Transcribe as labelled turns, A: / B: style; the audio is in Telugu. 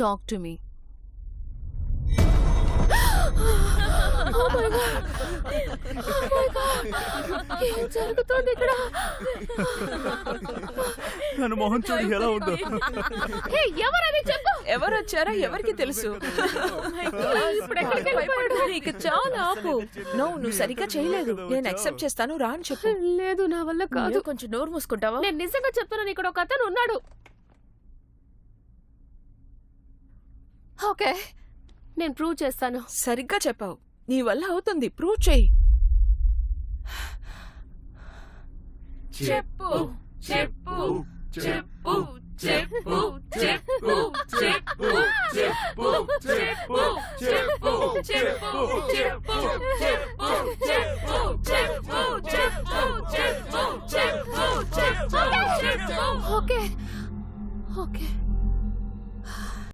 A: Talk to me. ఏం జరుగుతుంది ఇక్కడ?
B: తన మొహం చూడు ఎలా ఉందో.
A: ఎవరది చెప్పు.
C: ఎవరు వచ్చారో ఎవరికి తెలుసు. నీకు చాలా ఆపు. నువ్వు సరిగ్గా చేయలేదు. నేను యాక్సెప్ట్ చేస్తాను, రా అని చెప్పు.
A: లేదు, నా వల్ల కాదు.
C: కొంచెం నోరు మూసుకుంటావా?
A: నేను నిజంగా చెప్తున్నాను, ఇక్కడ ఒక అతను ఉన్నాడు. ఓకే, నేను ప్రూవ్ చేస్తాను.
C: సరిగ్గా చెప్పావు. నీ వల్ల అవుతుంది, ప్రూవ్ చెయ్యి. చెప్పు చెప్పు చెప్పు చెప్పు చెప్పు చెప్పు చెప్పు చెప్పు చెప్పు చెప్పు చెప్పు చెప్పు చెప్పు చెప్పు చెప్పు చెప్పు చెప్పు చెప్పు.
A: Okay okay